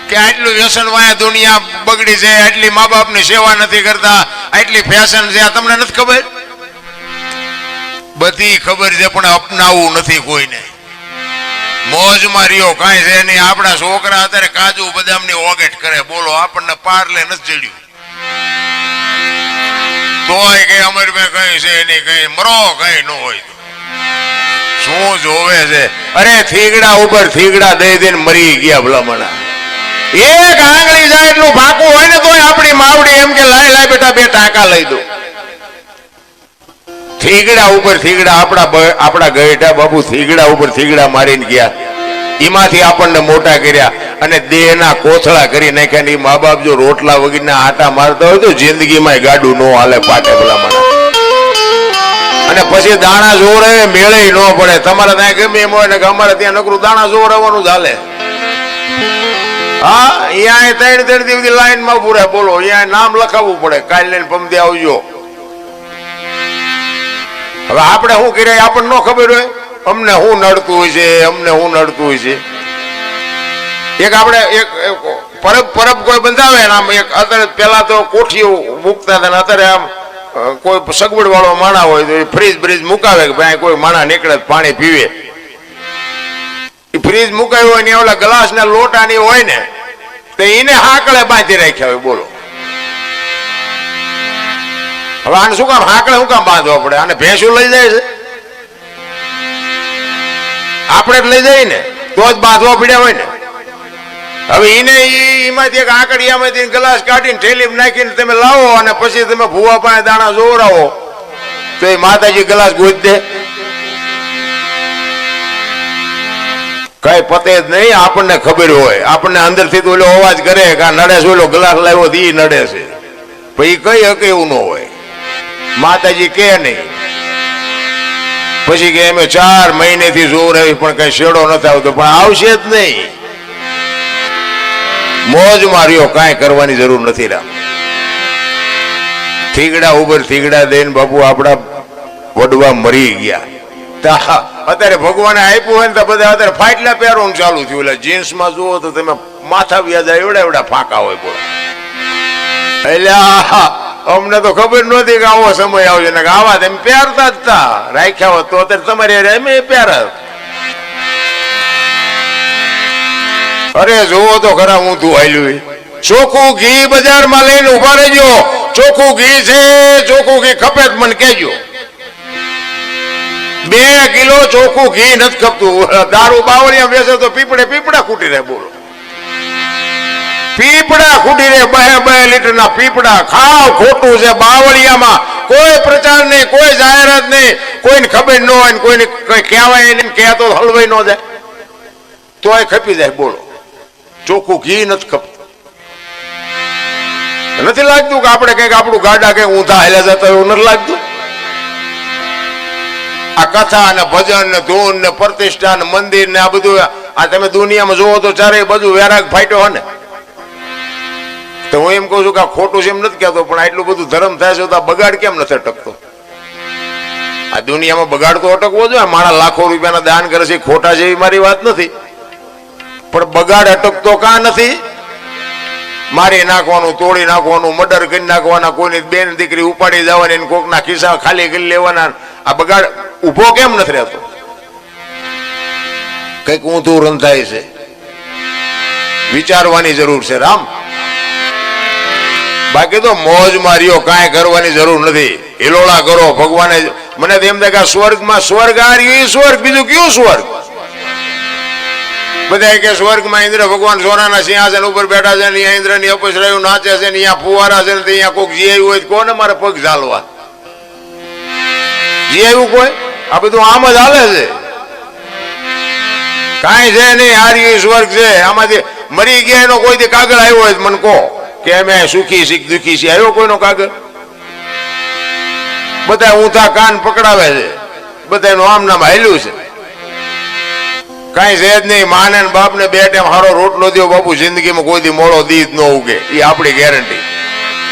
કે આટલું વ્યસન વાયા દુનિયા બગડી છે, આટલી મા બાપની સેવા નથી કરતા, આટલી ફેશન છે, આ તમને નથી ખબર? બધી ખબર છે પણ અપનાવવું નથી કોઈને. મોજમાં રહ્યો કાંઈ છે નહીં. આપણા છોકરા અત્યારે કાજુ બદામની ઓગેટ કરે, બોલો આપણને પાર્લે નથી ચડ્યું તોય કઈ અમર મેં કઈ છે નહીં, કઈ મરો કઈ ન હોય તો શું જોવે છે? અરે થીગડા ઉપર થીગડા દઈ દઈને મરી ગયા ભલામણા. એક આંગળી જાય એટલું ફાંકું હોય ને તોય આપણી માવડી એમ કે લાય લાય બેટા બે ટાંકા લઈ દો. થીગડા ઉપર થીગડા આપણા ગઈઢા બાપુ થીગડા ઉપર થીગડા મારીને ગયા. એમાંથી આપણને મોટા કર્યા અને દેહના કોથળા કરી નાખ્યા. એ મા બાપ જો રોટલા વગરના આટા મારતા હોય તો જિંદગીમાં ગાડું ન હાલે પાટે ભલામણા. અને પછી દાણા જોરે મેળે ન પડે. તમારે ત્યાં ગમે એમ હોય ને કે અમારે ત્યાં નકરું દાણા જોરવાનું જ હાલે. હા, અહીંયા 3 દિવસની લાઈનમાં પૂરા, બોલો અહીંયા નામ લખાવવું પડે, કાલ લઈને પમદે આવજો. હવે આપણે શું કર્યા આપણને ન ખબર હોય, અમને શું નડતું હોય છે, અમને શું નડતું હોય છે. એક આપણે એક પરબ કોઈ બંધાવે ને આમ એક અત્યારે પેલા તો કોઠીઓ મૂકતા હતા ને અત્યારે આમ કોઈ સગવડ વાળો માણા હોય તો ફ્રીજ બ્રીજ મુકાવે કે ભાઈ કોઈ માણા નીકળે પાણી પીવે. ફ્રીજ મુકાયું હોય ને ઓલા ગ્લાસ ના લોટાની હોય ને તો એને હાકળે બાંધી રાખ્યા હોય. બોલો હવે આને શું કામ હાકળે શું કામ બાંધવા પડે? આને ભેંસું લઈ જાય છે, આપણે જ લઈ જઈએ ને તો જ બાંધવા પડ્યા હોય ને. હવે એને એમાંથી એક આંકડિયામાંથી ગ્લાસ કાઢીને ઠેલી નાખીને તમે લાવો અને પછી તમે ભૂવા પાસે દાણા જોવરાવો તો એ માતાજી ગ્લાસ ગોત દે? કઈ પતે જ નહીં. આપણને ખબર હોય, આપણને અંદરથી તો ઓલો અવાજ કરે કે આ નડે છે, ઓલો ગ્લાસ લાવ્યો તો એ નડે છે, પછી કઈ હકે એવું ન હોય. માતાજી કે નહીં. પછી કે અમે 4 મહિનેથી જોર આવી પણ કઈ શેડો નથી આવતો, પણ આવશે જ નહીં. મોજ માર્યો, કાંઈ કરવાની જરૂર નથી. રામ થીગડા ઉપર થીગડા દઈને બાપુ આપણા વડવા મરી ગયા. અત્યારે ભગવાને આપ્યું હોય ને તો બધા અત્યારે ફાટલા પહેરવાનું ચાલુ થયું. એટલે જીન્સમાં જુઓ તો તમે માથા વ્યાજા એવડા એવડા ફાંકા હોય. બોલો એટલે અમને તો ખબર નહોતી કે આવો સમય આવશે ને આવા તેમ પહેરતા જ તા રાખ્યા હોત તો અત્યારે તમારે એમ પહેરત. અરે જોવો તો ખરા હું તું હાલ્યું. ચોખ્ખું ઘી બજારમાં લઈને ઉભા રહેજો. ચોખ્ખું ઘી છે, ચોખ્ખું ઘી ખપે જ મને કહેજો. 2 કિલો ચોખ્ખું ઘી નથી ખપતું. દારૂ બાવળિયા બેસે તો પીપળા ખૂટી રહે. બોલો પીપળા ખૂટી રહે. 2 લીટરના પીપળા ખાવ ખોટું છે. બાવળિયામાં કોઈ પ્રચાર નહીં, કોઈ જાહેરાત નહીં, કોઈને ખબર ન હોય, કોઈને કઈ કહેવાય નહીં, કહેતો હલવાઈ ન જાય તોય ખપી જાય. બોલો ચોખ્ખું ઘી નથી ખપતું. નથી લાગતું કે આપણે કઈક આપણું ગાડા કઈક ઊંધા હાલ્યા જતા એવું નથી લાગતું? આ કથા ને ભજન ને ધૂન ને પ્રતિષ્ઠા ને મંદિર ને આ બધું આ તમે દુનિયામાં જોવો તો ચારે બધું વેરાગ ફાટ્યો હોય ને. તો હું એમ કહું છું કે આ ખોટું છે એમ નથી કહેતો, પણ આટલું બધું ધર્મ થાય છે તો આ બગાડ કેમ નથી અટકતો? આ દુનિયામાં બગાડ તો અટકવો જોઈએ. મારા લાખો રૂપિયાના દાન કરે છે, ખોટા છે એવી મારી વાત નથી, પણ બગાડ અટકતો કાં નથી? મારી નાખવાનું, તોડી નાખવાનું, મર્ડર કરી નાખવાના, કોઈની બેન દીકરી ઉપાડી જવાની, કોકના ખિસ્સા ખાલી કરી લેવાના, આ બગાડ ઉભો કેમ નથી રહેતો? કઈક ઊંધું રંધાય છે, વિચારવાની જરૂર છે. રામ બાકી તો મોજ માર્યો, કાંઈ કરવાની જરૂર નથી. હિલોળા કરો. ભગવાને મને તો એમ થાય કે સ્વર્ગમાં સ્વર્ગ આ રહ્યું સ્વર્ગ, બીજું કયું સ્વર્ગ? બધા કે સ્વર્ગમાં ઇન્દ્ર ભગવાન સોનાના સિંહાસન ઉપર બેઠા છે, અહીંયા ઇન્દ્ર ની અપસરાયું નાચે છે, અહીંયા ફુવારા છે, અહીંયા કોઈક જીવ્યું હોય કોને મારે પગ ઝાલવા? જીવ્યું કોઈ? આ બધું આમ જ હાલે છે. કાંઈ છે નહીં. હાર્યું સ્વર્ગ છે. આમાંથી મરી ગયા એનો કોઈથી કાગળ આવ્યો હોય મને કહો કે અમે સુખી શીખ દુખી છે? આવ્યો કોઈનો કાગળ? બધા ઊંધા કાન પકડાવે છે, બધા એનું આમ નામ હાલ્યું છે. કઈ છે જ નહીં. માને બાપ ને 2 ટાઈમ હારો રોટલો દો બાપુ, જિંદગીમાં કોઈ દી મોડો દીધ ન ઉગે, એ આપણી ગેરંટી.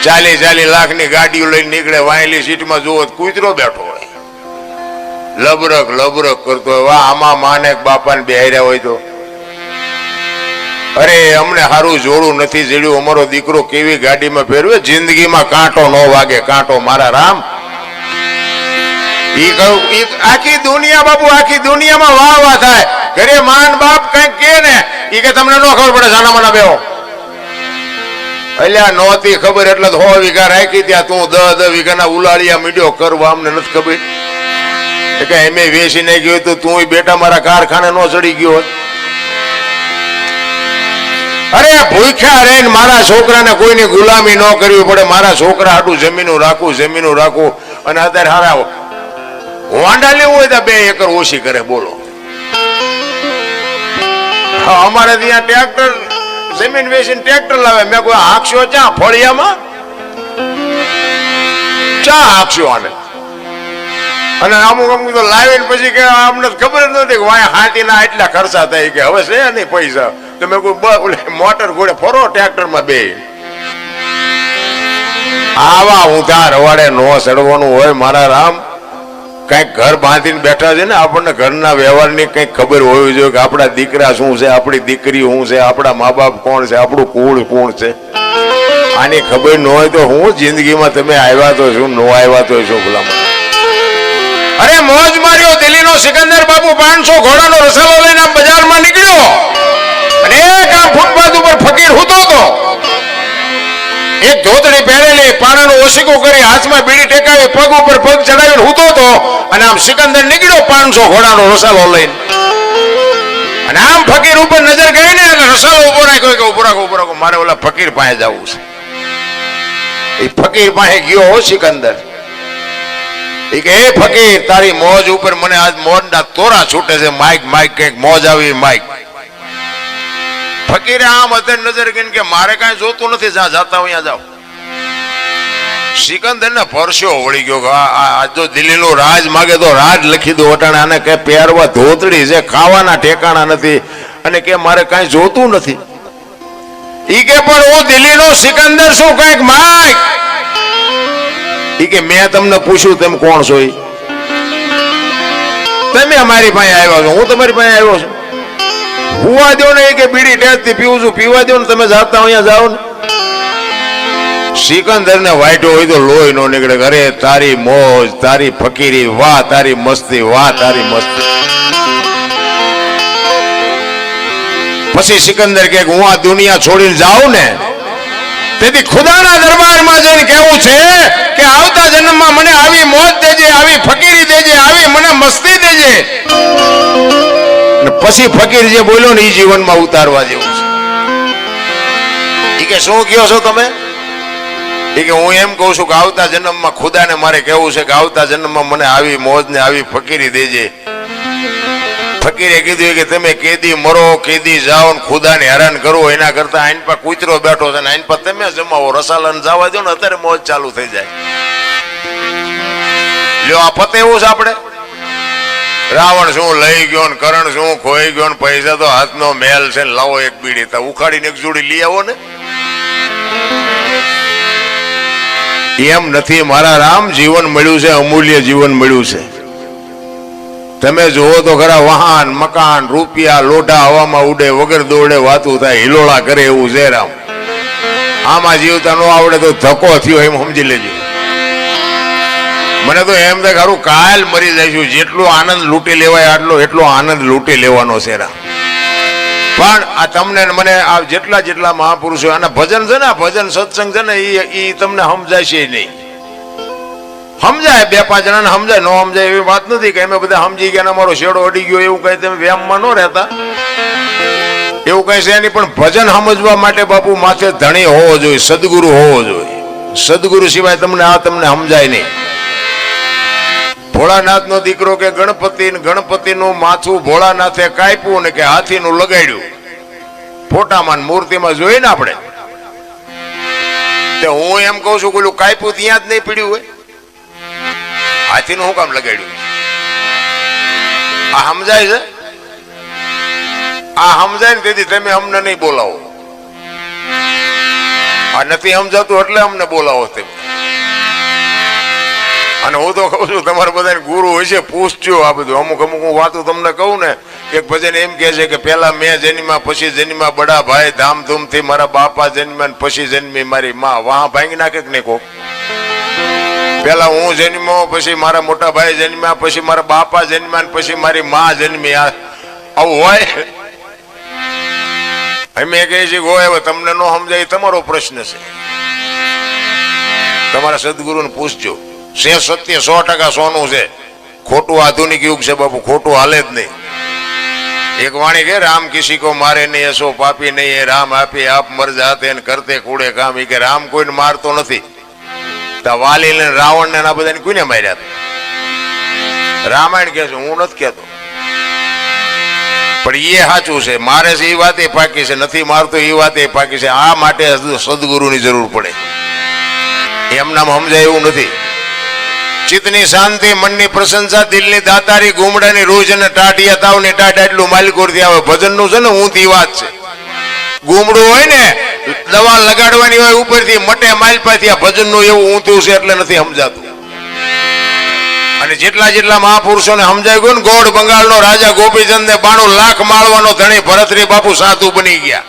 40 લાખની ગાડીઓ લઈને નીકળે, વાયેલી સીટમાં જુઓ કૂતરો બેઠો હોય, લબરક લબરક કરતો હોય. વાહ, આમાં માને બાપાને બેહાર્યા હોય તો અરે અમને સારું જોડું નથી જડ્યું, અમારો દીકરો કેવી ગાડીમાં ફેરવે, જિંદગીમાં કાંટો ન વાગે, કાંટો મારા રામ. આખી દુનિયા બાપુ, આખી દુનિયામાં વાહ વાહ થાય, ઘરે માન બાપ કઈક કે ને ઈ કે તમને ન ખબર પડે, સાના મના બેહો. અલ્યા નહોતી ખબર એટલે 100 વીઘા રાખી, ત્યાં તું 10 વીઘાના ઉલાળિયા મીડ્યો કરવા, અમને નથી ખબર કે એમે વેચી નહીં ગયો તો તું બેટા મારા કારખાને નો ચડી ગયો. અરે ભૂખ્યા રહીને મારા છોકરાને કોઈની ગુલામી ન કરવી પડે, મારા છોકરા હાટું જમીનું રાખવું. અને અત્યારે હારા વાંડા લેવું હોય તો 2 એકર ઓછી કરે, બોલો. અમારે ત્યાં ટ્રેક્ટર જમીન વેચીને ટ્રેક્ટર લાવે, મેં કોઈ હાંકશો ચા ફળિયામાં, ચા હાંકશો આને. અને અમુક તો લાવીને પછી કે અમને ખબર જ નથી કે વાય હાથીના એટલા ખર્ચા થાય, કે હવે છે નહીં પૈસા, તમે કોઈ મોટર ઘોડે ફરો ટ્રેક્ટરમાં બે. આવા ઊંધા રવાડે નો ચડવાનું હોય મારા રામ. કઈક ઘર બાંધીને બેઠા છે ને, આપણને ઘરના વ્યવહારની કઈક ખબર હોવી જોઈએ કે આપણા દીકરા શું છે, આપણી દીકરી શું છે, આપણા મા બાપ કોણ છે, આપણું કુળ કોણ છે. આની ખબર ન હોય તો હું જિંદગીમાં તમે આવ્યા તો શું, નો આવ્યા તો શું ભલામણ. અરે મોજ માર્યો દિલ્હીનો સિકંદર બાપુ, 500 ઘોડાનો રસાલો લઈને બજારમાં નીકળ્યો, અને એક આમ ફૂટપાથ ઉપર ફકીર હૂતો હતો, એક ધોતડી પહેરેલી, પાણાનું ઓશીકું કરી, હાથમાં બીડી ટેકાવી, પગ ઉપર પગ ચડાવીને હૂતો હતો, અને આમ સિકંદર નીકળ્યો 500 ઘોડાનો રસાલો લઈને. અને આમ ફકીર ઉપર નજર ગઈ ને, અને રસાલો ઉભો રાખ્યો, કે ઉભો રાખો, મારે ઓલા ફકીર પાસે જવું છે. એ ફકીર પાસે ગયો હો સિકંદર. એ કે હે ફકીર, તારી મોજ ઉપર મને આજ મોજના તોરા છૂટે છે, માઇક કઈક મોજ આવી માઇક. ફકીરે આમ અત્યારે નજર ગઈને કે મારે કાંઈ જોતું નથી, જ્યાં જાતા હું ત્યાં જાવ. સિકંદર ને પરસ્યો વળી ગયો કે આ જો દિલ્હીનું રાજ માગે તો રાજ લખી દો, અટાણે આને કે પહેરવા ધોતડી છે, ખાવાના ઠેકાણા નથી, અને કે મારે કાંઈ જોતું નથી. ઈ કે પણ હું દિલ્હીનો સિકંદર શું, કઈક માઇક. ઈ કે મેં તમને પૂછ્યું તમે કોણ છો? તમે અમારી પાસે આવ્યા છો, હું તમારી પાસે આવ્યો છું. હુવા દો ને, કે બીડી ટેસ્ટથી પીવું છું, પીવા દો ને, તમે જાતા અહીંયા જાઓ ને. સિકંદર ને વાઈટો હોય તો લોહી નો નીકળે. અરે તારી મોજ, તારી ફકીરી, વાહ તારી મસ્તી, વાહ તારી મસ્તી. પછી સિકંદર કે હું આ દુનિયા છોડીને જાઉં ને, તેથી ખુદાના દરબારમાં જઈને કહેવું છે કે આવતા જન્મમાં મને આવી મોજ દેજે, આવી ફકીરી દેજે, આવી મને મસ્તી દેજે. પછી ફકીર જે બોલ્યો ને એ જીવનમાં ઉતારવા જેવું છે. કે શું કહો છો તમે? કે હું એમ કહું છું કે આવતા જન્મમાં ખુદાને મારે કહેવું છે કે આવતા જન્મમાં મને આવી મોજ ને આવી ફકીરી દેજે. ફકીરે કીધું કે તમે કેદી મરો, કેદી જાઓ ને ખુદાને હેરાન કરો, એના કરતા આઈન પર કૂતરો બેઠો છે ને આઈન પર તમે જમાવો, રસાલાને જવા દો ને, અત્યારે મોજ ચાલુ થઈ જાય. લ્યો આ પતે એવું છે આપણે. રાવણ શું લઈ ગયો ને, કરણ શું ખોઈ ગયો ને, પૈસા તો હાથનો મેલ છે, લાવો એક બીડી તો ઉખાડીને એક જોડી લઈ આવો ને. એમ નથી મારા રામ. જીવન મળ્યું છે, અમૂલ્ય જીવન મળ્યું છે. તમે જુઓ તો ખરા, વાહન, મકાન, રૂપિયા, લોઢા હવામાં ઉડે, વગર દોડે વાતું થાય, હિલોળા કરે એવું છે રામ. આમાં જીવતા ન આવડે તો ધક્કો થયો એમ સમજી લેજો. મને તો એમ થાય ખરું કાલ મરી જઈશું, જેટલો આનંદ લૂંટી લેવાય એટલો આનંદ લૂંટી લેવાનો છે રામ. પણ આ તમને મને આ જેટલા મહાપુરુષો અને ભજન છે ને, ભજન સત્સંગ છે ને, એ તમને સમજાય છે નહીં. સમજાય 2-5 જણાને સમજાય, ન સમજાય એવી વાત નથી કે અમે બધા સમજી ગયા, અમારો શેડો અડી ગયો, એવું કઈ તમે વ્યામમાં ન રહેતા, એવું કઈ છે નહીં. પણ ભજન સમજવા માટે બાપુ માથે ધણી હોવો જોઈએ, સદગુરુ હોવો જોઈએ. સદગુરુ સિવાય તમને સમજાય નહીં. ભોળાનાથ નો દીકરો કે ગણપતિનું માથું ભોળાનાથે કાપ્યું ને કે હાથીનું લગાડ્યું, ફોટામાં મૂર્તિમાં જોઈએ ને આપણે. તે હું એમ કઉ છું પેલું કાપ્યું ત્યાં જ નહીં પીડ્યું હોય, હાથીનું શું કામ લગાડ્યું? આ સમજાય છે? આ સમજાય ને તેથી તમે અમને નહીં બોલાવો. આ નથી સમજાતું એટલે અમને બોલાવો. તેમ અને હું તો કહું છું તમારા બધા ગુરુ હોય છે, પૂછજો આ બધું. અમુક અમુક હું વાતો તમને કહું ને, એક ભજન એમ કે છે કે પેલા મેં જન્મ્યા પછી જન્મ્યા બડા ભાઈ, ધામધૂમથી મારા બાપા જન્મ્યા ને પછી જન્મી મારી માં. વાહ ભાંગી નાખે કે નહીં કોક? પેલા હું જન્મ્યો પછી મારા મોટા ભાઈ જન્મ્યા પછી મારા બાપા જન્મ્યા ને પછી મારી માં જન્મી. આવું હોય? અમે કહીએ છીએ હોય, હવે તમને ન સમજાય તમારો પ્રશ્ન છે, તમારા સદગુરુને પૂછજો. સે સત્ય 100% સોનું છે, ખોટું આધુનિક યુગ છે બાપુ, ખોટું હાલે જ નહીં. એક વાણી કે રામ કિસી કો મારે નહીં, એસો પાપી નહીં, એ રામ આપી આપ મર જાતે ને કરતે કૂડે કામ. એ કે રામ કોઈને મારતો નથી. વાલી ને રાવણ ને આ બધાને કોઈને માર્યા હતા? રામાયણ કે છે, હું નથી કેતો. પણ એ સાચું છે, મારે છે એ વાત એ પાકી છે, નથી મારતો એ વાત એ પાકી છે. આ માટે સદગુરુની જરૂર પડે. એમનામ સમજાય એવું નથી. ચિત્તની શાંતિ, મનની પ્રશંસા, દિલની દાતારી, ગુમડાની રોજ અને ટાટિયા તાવ ને ટાટ એટલું માલિકોરથી આવે. ભજનનું છે ને ઊંધી વાત છે. ગુમડું હોય ને દવા લગાડવાની હોય ઉપરથી મટે માલપાથી, આ ભજનનું એવું ઊંધું છે એટલે નથી સમજાતું. અને જેટલા જેટલા મહાપુરુષોને સમજાય ગયું ને, ગોળ બંગાળનો રાજા ગોપીચંદ ને 92 લાખ માળવાનો ધણી ભરતરી બાપુ સાધુ બની ગયા.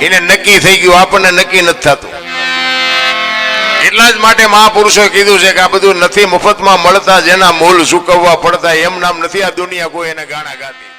એને નક્કી થઈ ગયું, આપણને નક્કી નથી થતું. એટલા જ માટે મહાપુરુષોએ કીધું છે કે આ બધું નથી મફતમાં મળતા, જેના મૂળ ચૂકવવા પડતા. એમ નામ નથી આ દુનિયા કોઈ એને ગાણા ગાતી.